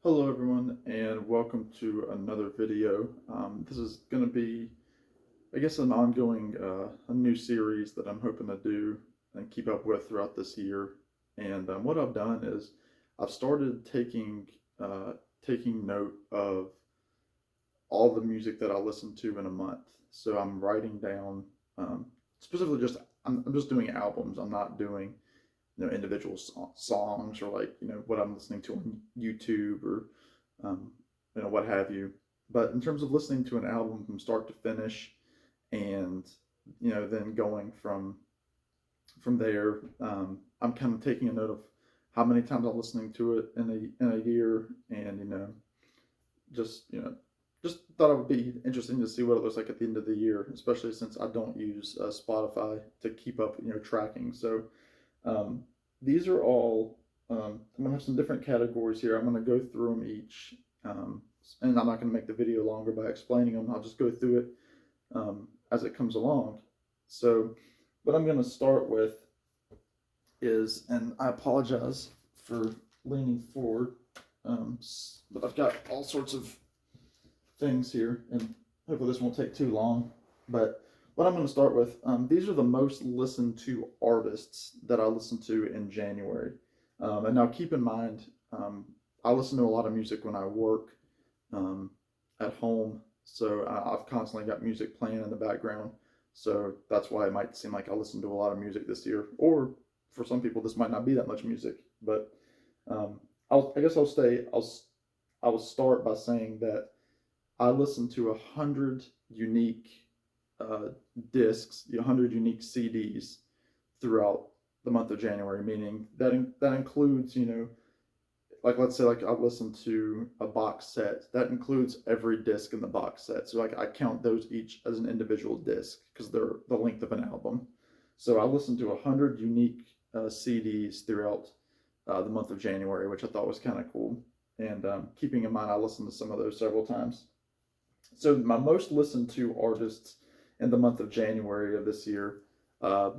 Hello everyone and welcome to another video. This is going to be, I guess, an ongoing, a new series that I'm hoping to do and keep up with throughout this year. And what I've done is I've started taking note of all the music that I listen to in a month. So I'm writing down, specifically just I'm just doing albums. I'm not doing individual songs or like what I'm listening to on YouTube or um, what have you. But in terms of listening to an album from start to finish, and then going from there, I'm kind of taking a note of how many times I'm listening to it in a year, and just just thought it would be interesting to see what it looks like at the end of the year, especially since I don't use Spotify to keep up tracking. So um, these are all, I'm going to have some different categories here. I'm going to go through them each. And I'm not going to make the video longer by explaining them. I'll just go through it as it comes along. So, what I'm going to start with is, and I apologize for leaning forward, but I've got all sorts of things here, and hopefully this won't take too long. But what I'm going to start with, these are the most listened to artists that I listened to in January. And now keep in mind, I listen to a lot of music when I work um, at home. So I've constantly got music playing in the background. So that's why it might seem like I listen to a lot of music this year. Or for some people, this might not be that much music. But I guess I will start by saying that I listened to 100 unique uh, discs, 100 unique CDs throughout the month of January. Meaning that includes, like let's say like I listened to a box set that includes every disc in the box set. So like I count those each as an individual disc because they're the length of an album. So I listened to 100 unique CDs throughout the month of January, which I thought was kind of cool. And keeping in mind, I listened to some of those several times. So my most listened to artists in the month of January of this year, uh,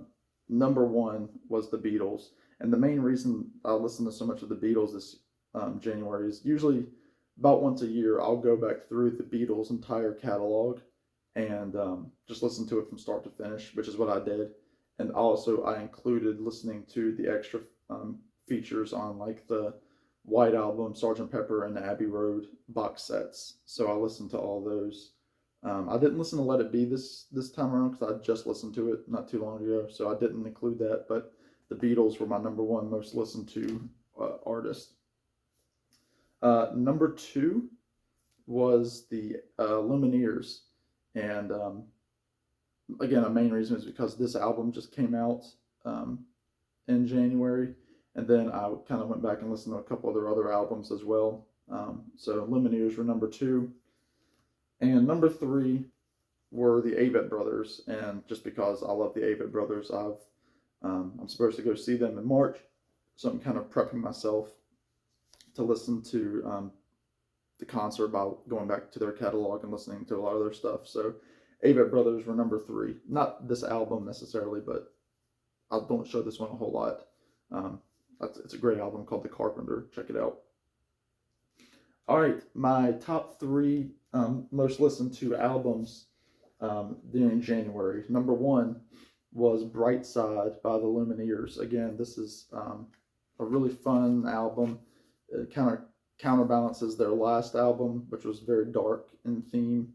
number one was the Beatles, and the main reason I listen to so much of the Beatles this January is usually about once a year I'll go back through the Beatles' entire catalog and just listen to it from start to finish, which is what I did. And also I included listening to the extra features on like the White Album, Sergeant Pepper, and the Abbey Road box sets. So I listened to all those. I didn't listen to Let It Be this time around because I just listened to it not too long ago, so I didn't include that. But the Beatles were my number one most listened to artist. Number two was the Lumineers, and again, a main reason is because this album just came out um, in January, and then I kind of went back and listened to a couple of their other albums as well. So Lumineers were number two, and number three were the Avett Brothers. And just because I love the Avett Brothers, I'm supposed to go see them in March, so I'm kind of prepping myself to listen to the concert by going back to their catalog and listening to a lot of their stuff. So Avett Brothers were number three. Not this album necessarily, but I don't show this one a whole lot. Um, it's a great album called The Carpenter. Check it out. All right, my top three most listened to albums during January. Number one was Brightside by the Lumineers. Again, this is a really fun album. It kind of counterbalances their last album, which was very dark in theme.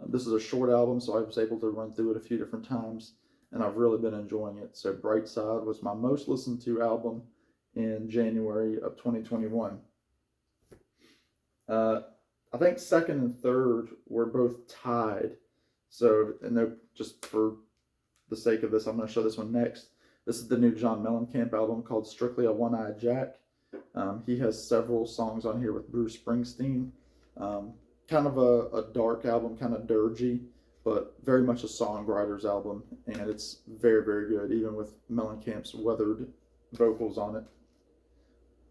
This is a short album, so I was able to run through it a few different times, and I've really been enjoying it. So Brightside was my most listened to album in January of 2021. Uh, I think second and third were both tied. So, and just for the sake of this, I'm going to show this one next. This is the new John Mellencamp album called Strictly a One-Eyed Jack. He has several songs on here with Bruce Springsteen. Kind of a dark album, kind of dirgy, but very much a songwriter's album, and it's very, very good, even with Mellencamp's weathered vocals on it.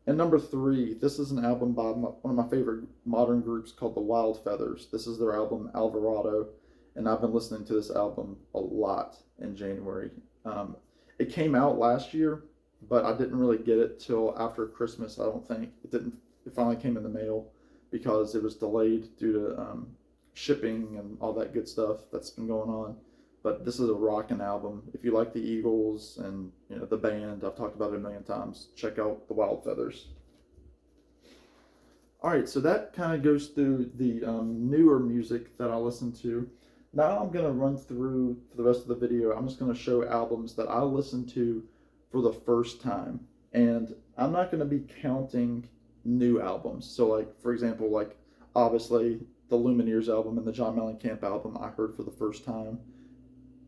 And number three, this is an album by one of my favorite modern groups called the Wild Feathers. This is their album Alvarado, and I've been listening to this album a lot in January. It came out last year, but I didn't really get it till after Christmas. I don't think it didn't. It finally came in the mail, because it was delayed due to shipping and all that good stuff that's been going on. But this is a rocking album. If you like the Eagles and the band, I've talked about it a million times, check out the Wild Feathers. All right, so that kind of goes through the newer music that I listen to. Now I'm going to run through, for the rest of the video, I'm just going to show albums that I listened to for the first time. And I'm not going to be counting new albums. So like, for example, like obviously the Lumineers album and the John Mellencamp album I heard for the first time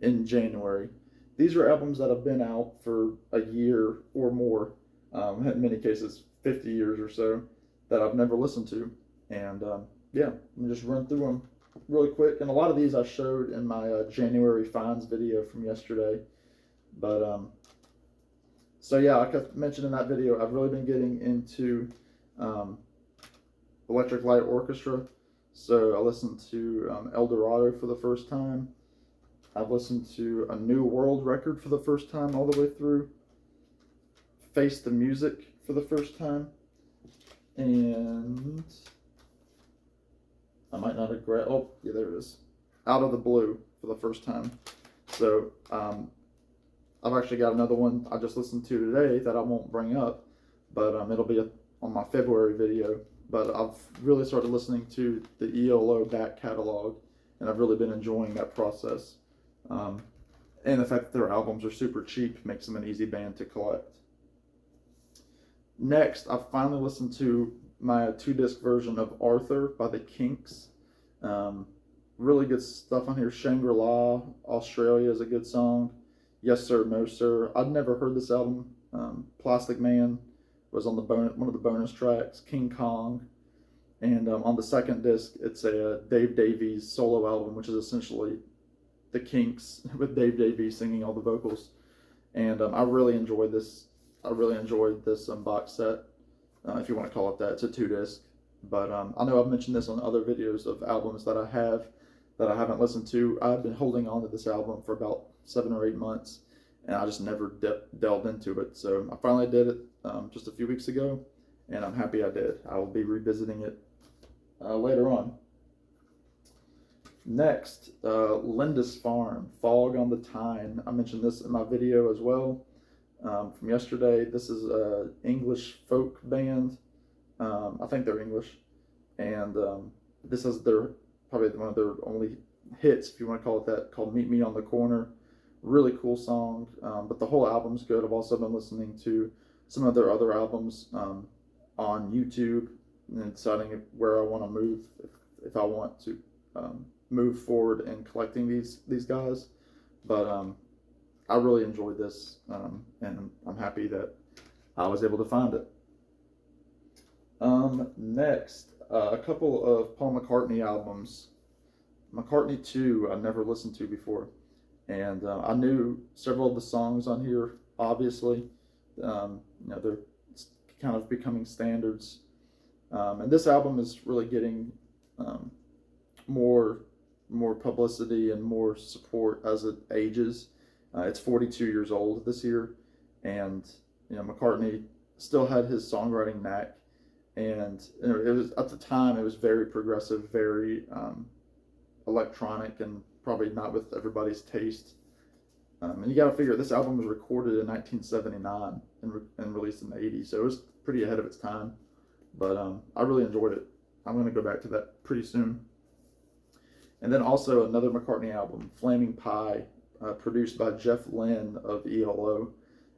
in January. These are albums that have been out for a year or more, in many cases 50 years or so, that I've never listened to. And yeah, let me just run through them really quick. And a lot of these I showed in my January finds video from yesterday. But so yeah, like I mentioned in that video, I've really been getting into Electric Light Orchestra. So I listened to El Dorado for the first time. I've listened to A New World record for the first time all the way through. Face the Music for the first time. And I might not have grabbed, oh yeah, there it is. Out of the Blue for the first time. So I've actually got another one I just listened to today that I won't bring up, but it'll be on my February video. But I've really started listening to the ELO back catalog, and I've really been enjoying that process. And the fact that their albums are super cheap makes them an easy band to collect. Next, I finally listened to my 2-disc version of Arthur by the Kinks. Really good stuff on here. Shangri-La, Australia is a good song. Yes Sir, No Sir. I'd never heard this album. Plastic Man was on one of the bonus tracks. King Kong. And on the second disc, it's a Dave Davies solo album, which is essentially the Kinks with Dave Davies singing all the vocals. And I really enjoyed this. I really enjoyed this box set, if you want to call it that. It's a 2-disc. But I know I've mentioned this on other videos of albums that I haven't listened to. I've been holding on to this album for about 7 or 8 months, and I just never delved into it. So I finally did it just a few weeks ago, and I'm happy I did. I will be revisiting it later on. Next, Lindisfarne, Fog on the Tyne. I mentioned this in my video as well from yesterday. This is an English folk band. I think they're English, and this is probably one of their only hits, if you want to call it that, called Meet Me on the Corner. Really cool song, but the whole album's good. I've also been listening to some of their other albums on YouTube and deciding where I want to move, if I want to move forward in collecting these guys. But I really enjoyed this, and I'm happy that I was able to find it. Next, a couple of Paul McCartney albums. McCartney 2 I never listened to before, and I knew several of the songs on here, obviously. They're kind of becoming standards, and this album is really getting more publicity and more support as it ages. It's 42 years old this year, and McCartney still had his songwriting knack, and it was, at the time, it was very progressive, very electronic, and probably not with everybody's taste. And you got to figure this album was recorded in 1979 and released in the 80s, so it was pretty ahead of its time. But I really enjoyed it. I'm going to go back to that pretty soon. And then also another McCartney album, Flaming Pie, produced by Jeff Lynne of ELO.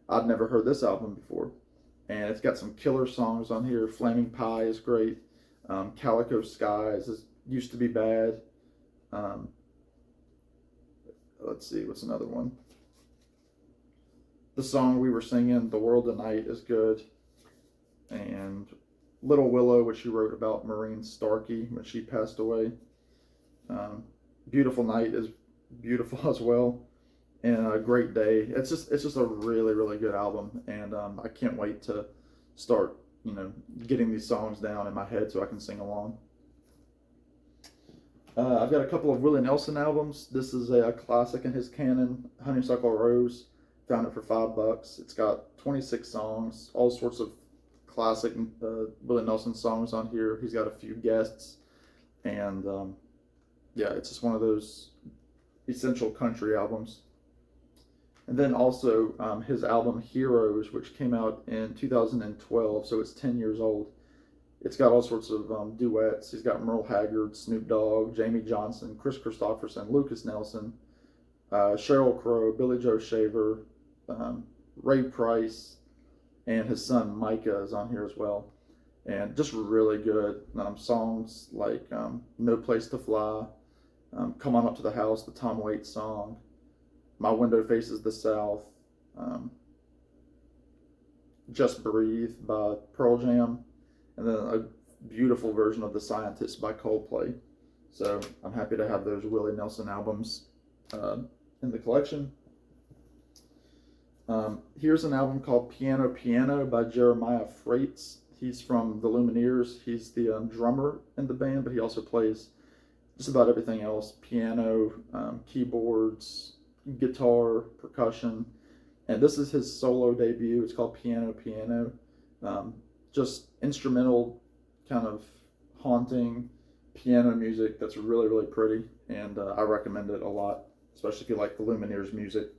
I'd never heard this album before, and it's got some killer songs on here. Flaming Pie is great. Calico Skies used to be bad. Let's see, what's another one? The song we were singing, The World Tonight, is good. And Little Willow, which he wrote about Maureen Starkey when she passed away. Beautiful Night is beautiful as well. And A Great Day. It's just a really, really good album, and I can't wait to start getting these songs down in my head so I can sing along. I've got a couple of Willie Nelson albums. This is a classic in his canon, Honeysuckle Rose. Found it for $5. It's got 26 songs, all sorts of classic Willie Nelson songs on here. He's got a few guests, and yeah, it's just one of those essential country albums. And then also his album Heroes, which came out in 2012, so it's 10 years old. It's got all sorts of duets. He's got Merle Haggard, Snoop Dogg, Jamie Johnson, Chris Christopherson, Lucas Nelson, Sheryl Crow, Billy Joe Shaver, Ray Price, and his son Micah is on here as well. And just really good songs like No Place to Fly, Come On Up to the House, the Tom Waits song, My Window Faces the South, Just Breathe by Pearl Jam, and then a beautiful version of The Scientist by Coldplay. So I'm happy to have those Willie Nelson albums in the collection. Here's an album called Piano Piano by Jeremiah Freitz. He's from the Lumineers. He's the drummer in the band, but he also plays just about everything else: piano, keyboards, guitar, percussion. And this is his solo debut. It's called Piano Piano. Just instrumental, kind of haunting piano music that's really, really pretty. And I recommend it a lot, especially if you like the Lumineers music.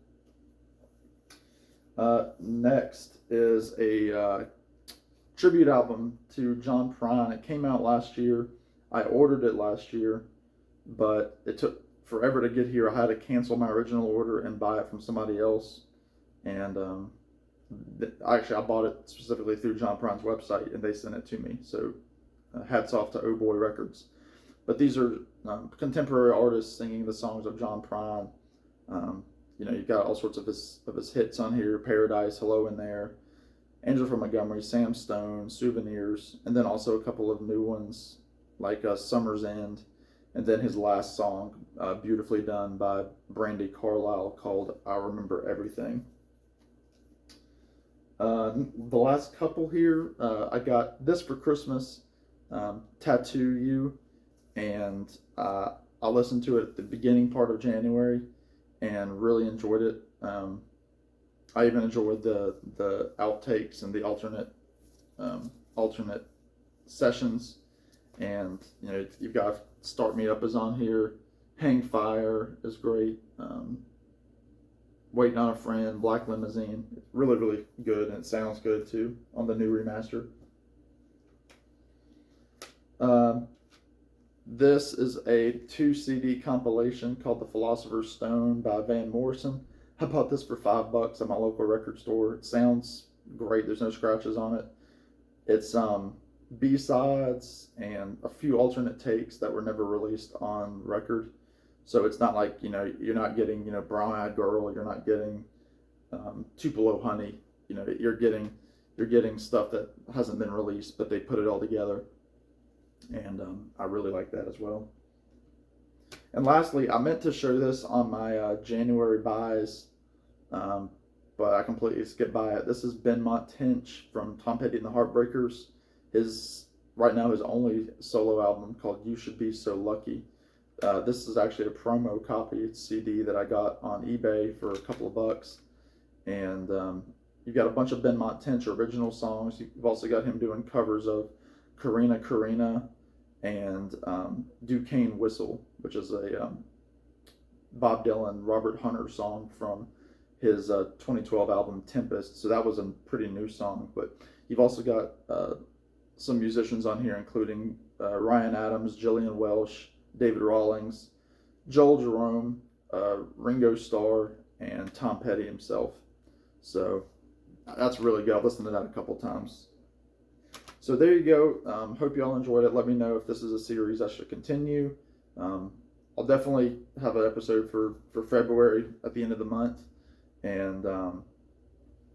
Next is a tribute album to John Prine. It came out last year. I ordered it last year, but it took forever to get here. I had to cancel my original order and buy it from somebody else. And I bought it specifically through John Prine's website, and they sent it to me. So hats off to Oh Boy Records. But these are contemporary artists singing the songs of John Prine. You've got all sorts of his hits on here: Paradise, Hello in There, Angel from Montgomery, Sam Stone, Souvenirs, and then also a couple of new ones like Summer's End, and then his last song, beautifully done by Brandi Carlile, called I Remember Everything. The last couple here, I got this for Christmas, Tattoo You, and I listened to it at the beginning part of January and really enjoyed it. I even enjoyed the outtakes and the alternate sessions. And you've got Start Me Up is on here, Hang Fire is great, Waiting on a Friend, Black Limousine. It's really, really good, and it sounds good too on the new remaster. This is a 2 CD compilation called The Philosopher's Stone by Van Morrison. I bought this for $5 at my local record store. It sounds great. There's no scratches on it. It's B-sides and a few alternate takes that were never released on record. So it's not like, you're not getting, Brown Eyed Girl, you're not getting Tupelo Honey. You're getting stuff that hasn't been released, but they put it all together. And I really like that as well. And lastly, I meant to show this on my January buys, but I completely skipped by it. This is Benmont Tench from Tom Petty and the Heartbreakers. Right now his only solo album called You Should Be So Lucky. This is actually a promo copy. It's CD that I got on eBay for a couple of bucks. And you've got a bunch of Benmont Tench original songs. You've also got him doing covers of Carina Carina and Duquesne Whistle, which is a Bob Dylan, Robert Hunter song from his 2012 album Tempest. So that was a pretty new song. But you've also got some musicians on here, including Ryan Adams, Jillian Welsh, David Rawlings, Joel Jerome, Ringo Starr, and Tom Petty himself. So that's really good. I've listened to that a couple times. So there you go. Hope you all enjoyed it. Let me know if this is a series I should continue. I'll definitely have an episode for February at the end of the month. And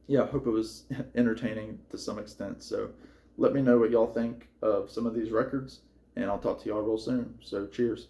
yeah, I hope it was entertaining to some extent. So let me know what y'all think of some of these records, and I'll talk to y'all real soon. So cheers.